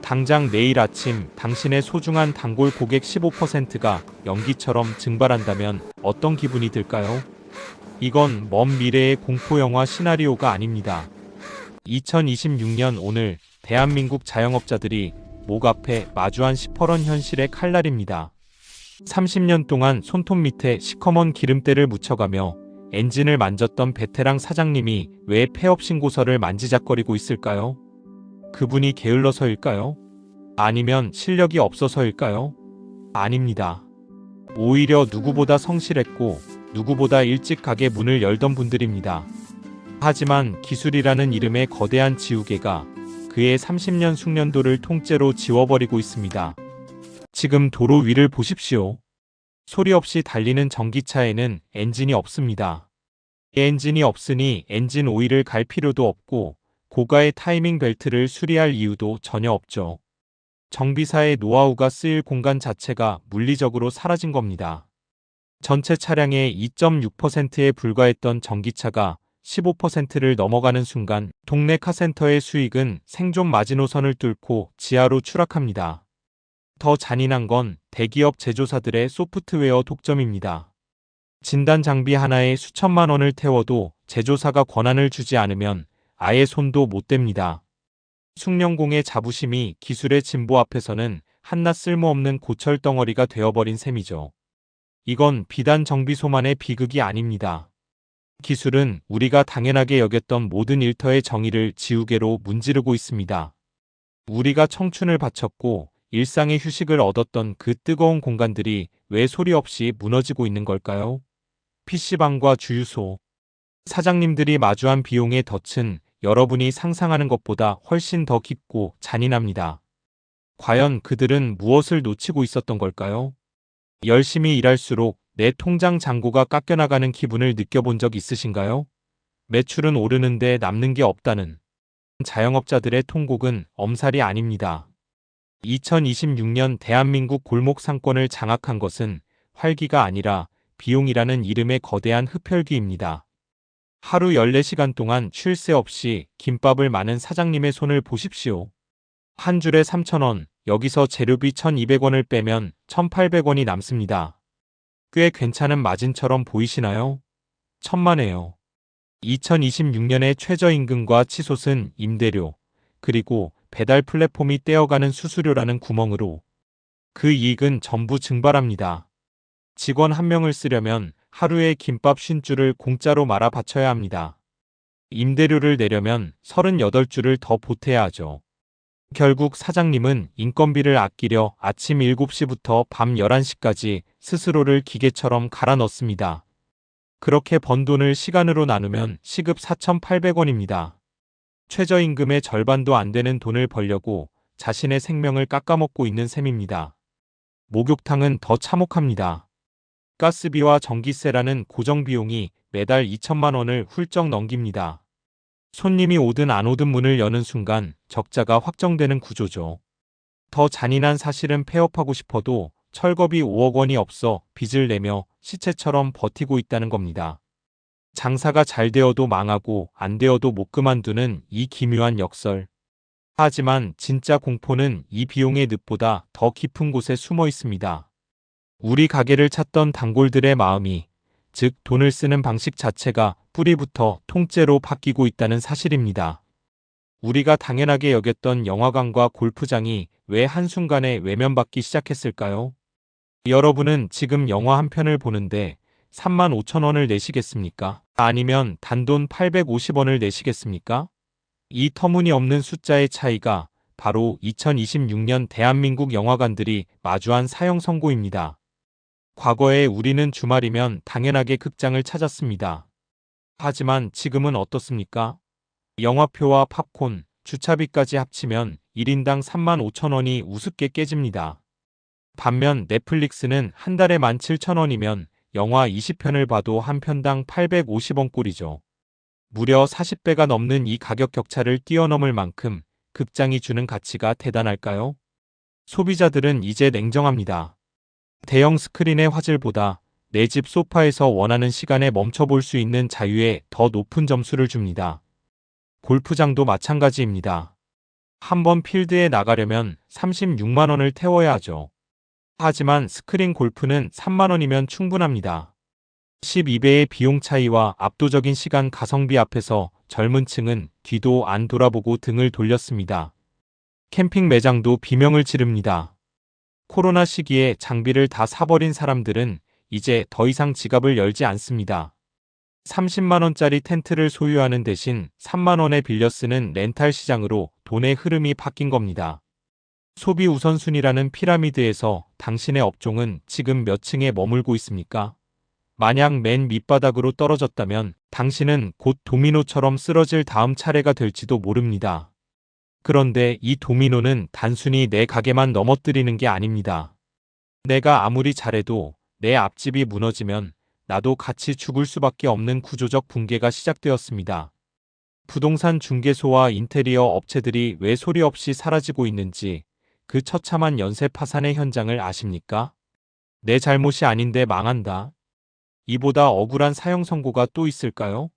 당장 내일 아침 당신의 소중한 단골 고객 15%가 연기처럼 증발한다면 어떤 기분이 들까요? 이건 먼 미래의 공포영화 시나리오가 아닙니다. 2026년 오늘 대한민국 자영업자들이 목 앞에 마주한 시퍼런 현실의 칼날입니다. 30년 동안 손톱 밑에 시커먼 기름때를 묻혀가며 엔진을 만졌던 베테랑 사장님이 왜 폐업 신고서를 만지작거리고 있을까요? 그분이 게을러서일까요? 아니면 실력이 없어서일까요? 아닙니다. 오히려 누구보다 성실했고 누구보다 일찍 가게 문을 열던 분들입니다. 하지만 기술이라는 이름의 거대한 지우개가 그의 30년 숙련도를 통째로 지워버리고 있습니다. 지금 도로 위를 보십시오. 소리 없이 달리는 전기차에는 엔진이 없습니다. 엔진이 없으니 엔진 오일을 갈 필요도 없고 고가의 타이밍 벨트를 수리할 이유도 전혀 없죠. 정비사의 노하우가 쓰일 공간 자체가 물리적으로 사라진 겁니다. 전체 차량의 2.6%에 불과했던 전기차가 15%를 넘어가는 순간 동네 카센터의 수익은 생존 마지노선을 뚫고 지하로 추락합니다. 더 잔인한 건 대기업 제조사들의 소프트웨어 독점입니다. 진단 장비 하나에 수천만 원을 태워도 제조사가 권한을 주지 않으면 아예 손도 못 댑니다. 숙련공의 자부심이 기술의 진보 앞에서는 한낱 쓸모없는 고철 덩어리가 되어버린 셈이죠. 이건 비단 정비소만의 비극이 아닙니다. 기술은 우리가 당연하게 여겼던 모든 일터의 정의를 지우개로 문지르고 있습니다. 우리가 청춘을 바쳤고 일상의 휴식을 얻었던 그 뜨거운 공간들이 왜 소리 없이 무너지고 있는 걸까요? PC방과 주유소. 사장님들이 마주한 비용의 덫은 여러분이 상상하는 것보다 훨씬 더 깊고 잔인합니다. 과연 그들은 무엇을 놓치고 있었던 걸까요? 열심히 일할수록 내 통장 잔고가 깎여나가는 기분을 느껴본 적 있으신가요? 매출은 오르는데 남는 게 없다는 자영업자들의 통곡은 엄살이 아닙니다. 2026년 대한민국 골목 상권을 장악한 것은 활기가 아니라 비용이라는 이름의 거대한 흡혈귀입니다. 하루 14시간 동안 쉴 새 없이 김밥을 마는 사장님의 손을 보십시오. 한 줄에 3,000원, 여기서 재료비 1,200원을 빼면 1,800원이 남습니다. 꽤 괜찮은 마진처럼 보이시나요? 천만에요. 2026년의 최저임금과 치솟은 임대료, 그리고 배달 플랫폼이 떼어가는 수수료라는 구멍으로 그 이익은 전부 증발합니다. 직원 한 명을 쓰려면 하루에 김밥 50줄을 공짜로 말아 바쳐야 합니다. 임대료를 내려면 38줄을 더 보태야 하죠. 결국 사장님은 인건비를 아끼려 아침 7시부터 밤 11시까지 스스로를 기계처럼 갈아 넣습니다. 그렇게 번 돈을 시간으로 나누면 시급 4,800원입니다. 최저임금의 절반도 안 되는 돈을 벌려고 자신의 생명을 깎아먹고 있는 셈입니다. 목욕탕은 더 참혹합니다. 가스비와 전기세라는 고정비용이 매달 2천만 원을 훌쩍 넘깁니다. 손님이 오든 안 오든 문을 여는 순간 적자가 확정되는 구조죠. 더 잔인한 사실은 폐업하고 싶어도 철거비 5억 원이 없어 빚을 내며 시체처럼 버티고 있다는 겁니다. 장사가 잘 되어도 망하고 안 되어도 못 그만두는 이 기묘한 역설. 하지만 진짜 공포는 이 비용의 늪보다 더 깊은 곳에 숨어 있습니다. 우리 가게를 찾던 단골들의 마음이, 즉 돈을 쓰는 방식 자체가 뿌리부터 통째로 바뀌고 있다는 사실입니다. 우리가 당연하게 여겼던 영화관과 골프장이 왜 한순간에 외면받기 시작했을까요? 여러분은 지금 영화 한 편을 보는데 35,000원을 내시겠습니까? 아니면 단돈 850원을 내시겠습니까? 이 터무니없는 숫자의 차이가 바로 2026년 대한민국 영화관들이 마주한 사형 선고입니다. 과거에 우리는 주말이면 당연하게 극장을 찾았습니다. 하지만 지금은 어떻습니까? 영화표와 팝콘, 주차비까지 합치면 1인당 35,000원이 우습게 깨집니다. 반면 넷플릭스는 한 달에 17,000원이면 영화 20편을 봐도 한 편당 850원 꼴이죠. 무려 40배가 넘는 이 가격 격차를 뛰어넘을 만큼 극장이 주는 가치가 대단할까요? 소비자들은 이제 냉정합니다. 대형 스크린의 화질보다 내 집 소파에서 원하는 시간에 멈춰볼 수 있는 자유에 더 높은 점수를 줍니다. 골프장도 마찬가지입니다. 한번 필드에 나가려면 36만 원을 태워야 하죠. 하지만 스크린 골프는 3만 원이면 충분합니다. 12배의 비용 차이와 압도적인 시간 가성비 앞에서 젊은 층은 뒤도 안 돌아보고 등을 돌렸습니다. 캠핑 매장도 비명을 지릅니다. 코로나 시기에 장비를 다 사버린 사람들은 이제 더 이상 지갑을 열지 않습니다. 30만 원짜리 텐트를 소유하는 대신 3만 원에 빌려 쓰는 렌탈 시장으로 돈의 흐름이 바뀐 겁니다. 소비 우선순위라는 피라미드에서 당신의 업종은 지금 몇 층에 머물고 있습니까? 만약 맨 밑바닥으로 떨어졌다면 당신은 곧 도미노처럼 쓰러질 다음 차례가 될지도 모릅니다. 그런데 이 도미노는 단순히 내 가게만 넘어뜨리는 게 아닙니다. 내가 아무리 잘해도 내 앞집이 무너지면 나도 같이 죽을 수밖에 없는 구조적 붕괴가 시작되었습니다. 부동산 중개소와 인테리어 업체들이 왜 소리 없이 사라지고 있는지 그 처참한 연쇄 파산의 현장을 아십니까? 내 잘못이 아닌데 망한다. 이보다 억울한 사형 선고가 또 있을까요?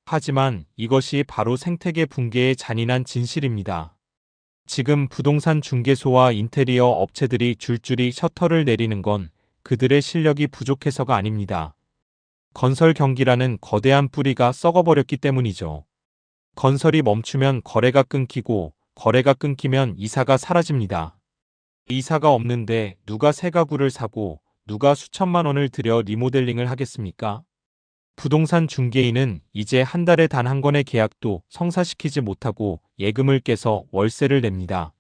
하지만 이것이 바로 생태계 붕괴의 잔인한 진실입니다. 지금 부동산 중개소와 인테리어 업체들이 줄줄이 셔터를 내리는 건 그들의 실력이 부족해서가 아닙니다. 건설 경기라는 거대한 뿌리가 썩어버렸기 때문이죠. 건설이 멈추면 거래가 끊기고 거래가 끊기면 이사가 사라집니다. 이사가 없는데 누가 새 가구를 사고 누가 수천만 원을 들여 리모델링을 하겠습니까? 부동산 중개인은 이제 한 달에 단 한 건의 계약도 성사시키지 못하고 예금을 깨서 월세를 냅니다.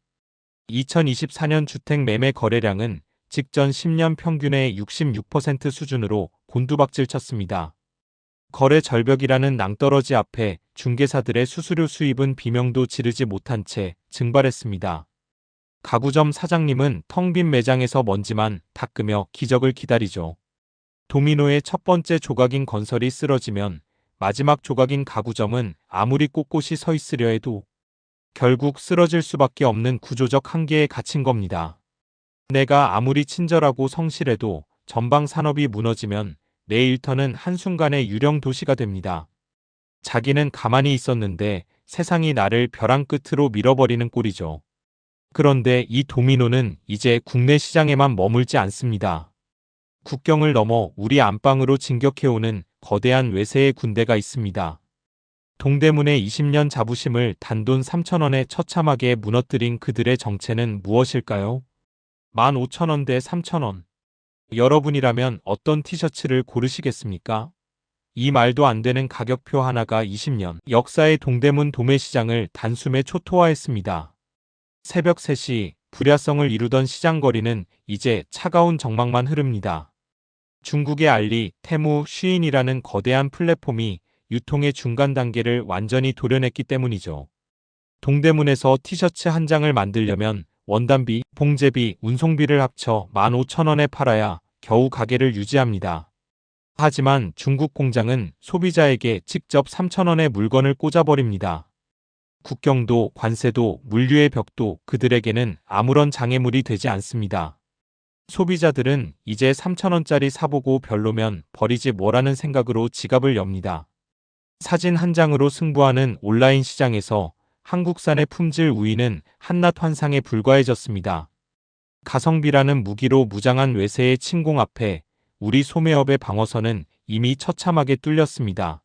2024년 주택 매매 거래량은 직전 10년 평균의 66% 수준으로 곤두박질 쳤습니다. 거래 절벽이라는 낭떠러지 앞에 중개사들의 수수료 수입은 비명도 지르지 못한 채 증발했습니다. 가구점 사장님은 텅 빈 매장에서 먼지만 닦으며 기적을 기다리죠. 도미노의 첫 번째 조각인 건설이 쓰러지면 마지막 조각인 가구점은 아무리 꼿꼿이 서 있으려 해도 결국 쓰러질 수밖에 없는 구조적 한계에 갇힌 겁니다. 내가 아무리 친절하고 성실해도 전방 산업이 무너지면 내 일터는 한순간에 유령 도시가 됩니다. 자기는 가만히 있었는데 세상이 나를 벼랑 끝으로 밀어버리는 꼴이죠. 그런데 이 도미노는 이제 국내 시장에만 머물지 않습니다. 국경을 넘어 우리 안방으로 진격해오는 거대한 외세의 군대가 있습니다. 동대문의 20년 자부심을 단돈 3,000원에 처참하게 무너뜨린 그들의 정체는 무엇일까요? 15,000원 대 3,000원. 여러분이라면 어떤 티셔츠를 고르시겠습니까? 이 말도 안 되는 가격표 하나가 20년 역사의 동대문 도매시장을 단숨에 초토화했습니다. 새벽 3시 불야성을 이루던 시장거리는 이제 차가운 정막만 흐릅니다. 중국의 알리, 테무, 쉬인이라는 거대한 플랫폼이 유통의 중간 단계를 완전히 도려냈기 때문이죠. 동대문에서 티셔츠 한 장을 만들려면 원단비, 봉제비, 운송비를 합쳐 15,000원에 팔아야 겨우 가게를 유지합니다. 하지만 중국 공장은 소비자에게 직접 3,000원에 물건을 꽂아버립니다. 국경도 관세도 물류의 벽도 그들에게는 아무런 장애물이 되지 않습니다. 소비자들은 이제 3,000원짜리 사보고 별로면 버리지 뭐라는 생각으로 지갑을 엽니다. 사진 한 장으로 승부하는 온라인 시장에서 한국산의 품질 우위는 한낱 환상에 불과해졌습니다. 가성비라는 무기로 무장한 외세의 침공 앞에 우리 소매업의 방어선은 이미 처참하게 뚫렸습니다.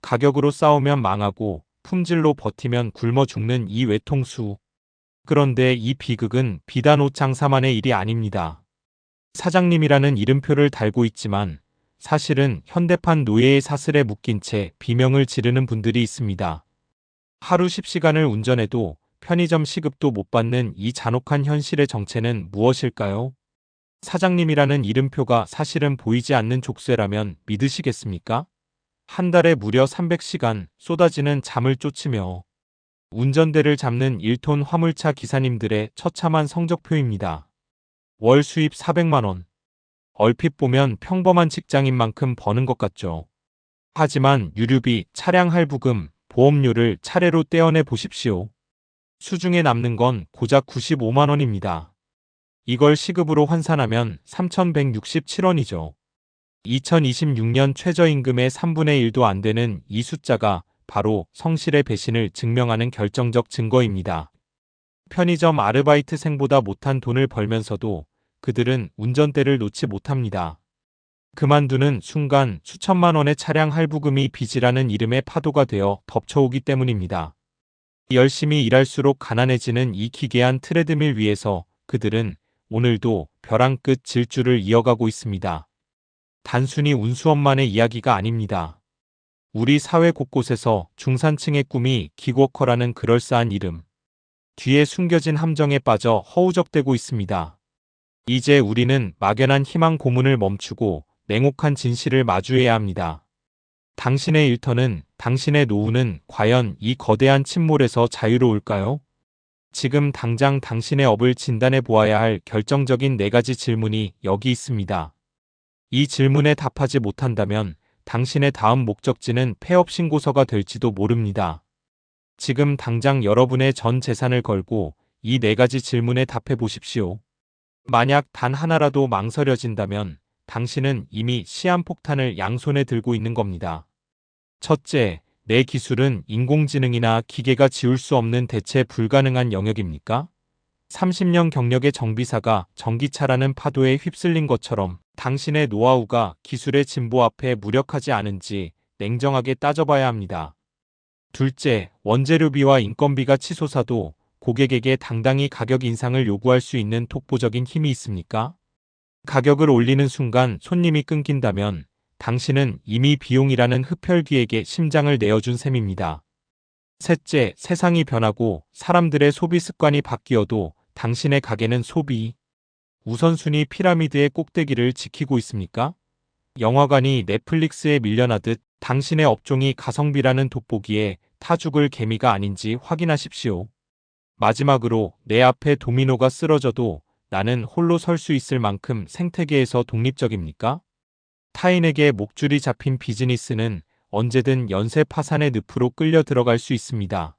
가격으로 싸우면 망하고 품질로 버티면 굶어 죽는 이 외통수. 그런데 이 비극은 비단 옷 장사만의 일이 아닙니다. 사장님이라는 이름표를 달고 있지만 사실은 현대판 노예의 사슬에 묶인 채 비명을 지르는 분들이 있습니다. 하루 10시간을 운전해도 편의점 시급도 못 받는 이 잔혹한 현실의 정체는 무엇일까요? 사장님이라는 이름표가 사실은 보이지 않는 족쇄라면 믿으시겠습니까? 한 달에 무려 300시간 쏟아지는 잠을 쫓으며 운전대를 잡는 1톤 화물차 기사님들의 처참한 성적표입니다. 월 수입 400만 원. 얼핏 보면 평범한 직장인 만큼 버는 것 같죠. 하지만 유류비, 차량 할부금, 보험료를 차례로 떼어내 보십시오. 수중에 남는 건 고작 95만 원입니다. 이걸 시급으로 환산하면 3,167원이죠. 2026년 최저임금의 3분의 1도 안 되는 이 숫자가 바로 성실의 배신을 증명하는 결정적 증거입니다. 편의점 아르바이트생보다 못한 돈을 벌면서도 그들은 운전대를 놓지 못합니다. 그만두는 순간 수천만 원의 차량 할부금이 빚이라는 이름의 파도가 되어 덮쳐오기 때문입니다. 열심히 일할수록 가난해지는 이 기괴한 트레드밀 위에서 그들은 오늘도 벼랑 끝 질주를 이어가고 있습니다. 단순히 운수원만의 이야기가 아닙니다. 우리 사회 곳곳에서 중산층의 꿈이 기워커라는 그럴싸한 이름, 뒤에 숨겨진 함정에 빠져 허우적대고 있습니다. 이제 우리는 막연한 희망 고문을 멈추고 냉혹한 진실을 마주해야 합니다. 당신의 일터는, 당신의 노후는 과연 이 거대한 침몰에서 자유로울까요? 지금 당장 당신의 업을 진단해 보아야 할 결정적인 4가지 질문이 여기 있습니다. 이 질문에 답하지 못한다면 당신의 다음 목적지는 폐업 신고서가 될지도 모릅니다. 지금 당장 여러분의 전 재산을 걸고 이 4가지 질문에 답해 보십시오. 만약 단 하나라도 망설여진다면 당신은 이미 시한폭탄을 양손에 들고 있는 겁니다. 첫째, 내 기술은 인공지능이나 기계가 지울 수 없는 대체 불가능한 영역입니까? 30년 경력의 정비사가 전기차라는 파도에 휩쓸린 것처럼 당신의 노하우가 기술의 진보 앞에 무력하지 않은지 냉정하게 따져봐야 합니다. 둘째, 원재료비와 인건비가 치솟아도 고객에게 당당히 가격 인상을 요구할 수 있는 독보적인 힘이 있습니까? 가격을 올리는 순간 손님이 끊긴다면 당신은 이미 비용이라는 흡혈귀에게 심장을 내어준 셈입니다. 셋째, 세상이 변하고 사람들의 소비 습관이 바뀌어도 당신의 가게는 소비 우선순위 피라미드의 꼭대기를 지키고 있습니까? 영화관이 넷플릭스에 밀려나듯 당신의 업종이 가성비라는 돋보기에 타죽을 개미가 아닌지 확인하십시오. 마지막으로 내 앞에 도미노가 쓰러져도 나는 홀로 설 수 있을 만큼 생태계에서 독립적입니까? 타인에게 목줄이 잡힌 비즈니스는 언제든 연쇄 파산의 늪으로 끌려 들어갈 수 있습니다.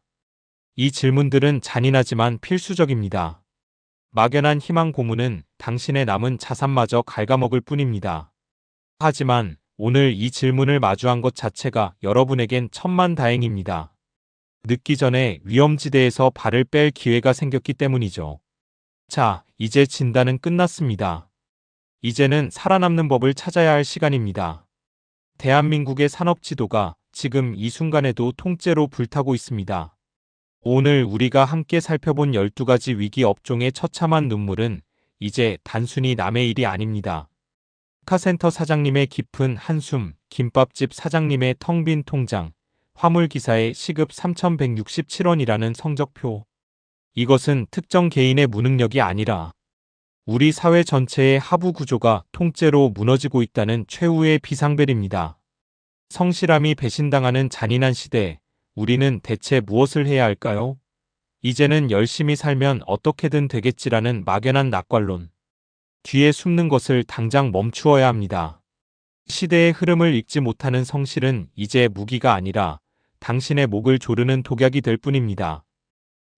이 질문들은 잔인하지만 필수적입니다. 막연한 희망 고문은 당신의 남은 자산마저 갉아먹을 뿐입니다. 하지만 오늘 이 질문을 마주한 것 자체가 여러분에겐 천만다행입니다. 늦기 전에 위험지대에서 발을 뺄 기회가 생겼기 때문이죠. 자, 이제 진단은 끝났습니다. 이제는 살아남는 법을 찾아야 할 시간입니다. 대한민국의 산업 지도가 지금 이 순간에도 통째로 불타고 있습니다. 오늘 우리가 함께 살펴본 12가지 위기 업종의 처참한 눈물은 이제 단순히 남의 일이 아닙니다. 카센터 사장님의 깊은 한숨, 김밥집 사장님의 텅 빈 통장, 화물기사의 시급 3,167원이라는 성적표. 이것은 특정 개인의 무능력이 아니라 우리 사회 전체의 하부 구조가 통째로 무너지고 있다는 최후의 비상벨입니다. 성실함이 배신당하는 잔인한 시대, 우리는 대체 무엇을 해야 할까요? 이제는 열심히 살면 어떻게든 되겠지라는 막연한 낙관론. 뒤에 숨는 것을 당장 멈추어야 합니다. 시대의 흐름을 읽지 못하는 성실은 이제 무기가 아니라 당신의 목을 조르는 독약이 될 뿐입니다.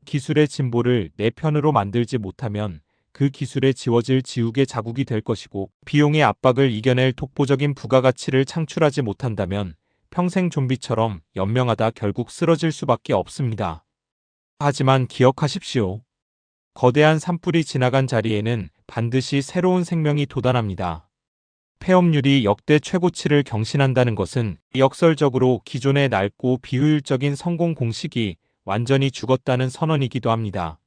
기술의 진보를 내 편으로 만들지 못하면 그 기술에 지워질 지우개 자국이 될 것이고, 비용의 압박을 이겨낼 독보적인 부가가치를 창출하지 못한다면 평생 좀비처럼 연명하다 결국 쓰러질 수밖에 없습니다. 하지만 기억하십시오. 거대한 산불이 지나간 자리에는 반드시 새로운 생명이 돋아납니다. 폐업률이 역대 최고치를 경신한다는 것은 역설적으로 기존의 낡고 비효율적인 성공 공식이 완전히 죽었다는 선언이기도 합니다.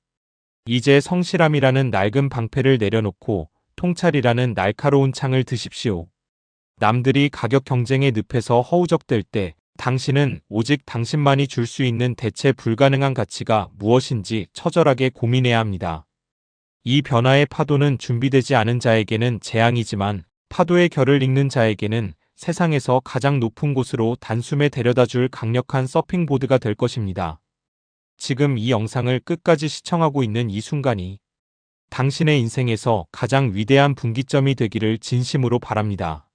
이제 성실함이라는 낡은 방패를 내려놓고 통찰이라는 날카로운 창을 드십시오. 남들이 가격 경쟁의 늪에서 허우적댈 때 당신은 오직 당신만이 줄 수 있는 대체 불가능한 가치가 무엇인지 처절하게 고민해야 합니다. 이 변화의 파도는 준비되지 않은 자에게는 재앙이지만 파도의 결을 읽는 자에게는 세상에서 가장 높은 곳으로 단숨에 데려다줄 강력한 서핑보드가 될 것입니다. 지금 이 영상을 끝까지 시청하고 있는 이 순간이 당신의 인생에서 가장 위대한 분기점이 되기를 진심으로 바랍니다.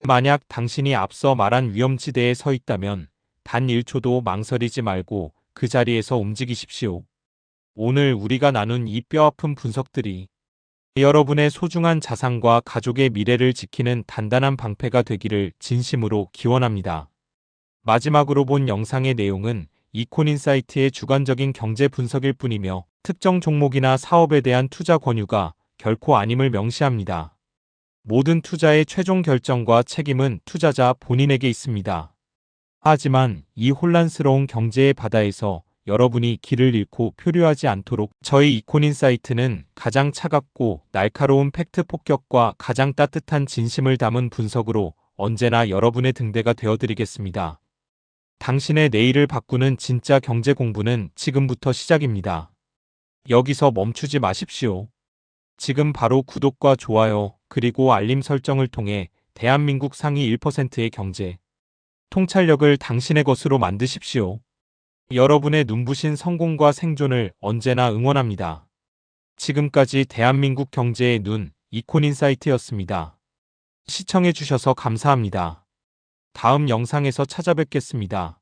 만약 당신이 앞서 말한 위험지대에 서 있다면 단 1초도 망설이지 말고 그 자리에서 움직이십시오. 오늘 우리가 나눈 이 뼈아픈 분석들이 여러분의 소중한 자산과 가족의 미래를 지키는 단단한 방패가 되기를 진심으로 기원합니다. 마지막으로 본 영상의 내용은 이콘인사이트의 주관적인 경제 분석일 뿐이며 특정 종목이나 사업에 대한 투자 권유가 결코 아님을 명시합니다. 모든 투자의 최종 결정과 책임은 투자자 본인에게 있습니다. 하지만 이 혼란스러운 경제의 바다에서 여러분이 길을 잃고 표류하지 않도록 저희 이코인사이트는 가장 차갑고 날카로운 팩트 폭격과 가장 따뜻한 진심을 담은 분석으로 언제나 여러분의 등대가 되어드리겠습니다. 당신의 내일을 바꾸는 진짜 경제 공부는 지금부터 시작입니다. 여기서 멈추지 마십시오. 지금 바로 구독과 좋아요 그리고 알림 설정을 통해 대한민국 상위 1%의 경제 통찰력을 당신의 것으로 만드십시오. 여러분의 눈부신 성공과 생존을 언제나 응원합니다. 지금까지 대한민국 경제의 눈, 이코인사이트였습니다. 시청해주셔서 감사합니다. 다음 영상에서 찾아뵙겠습니다.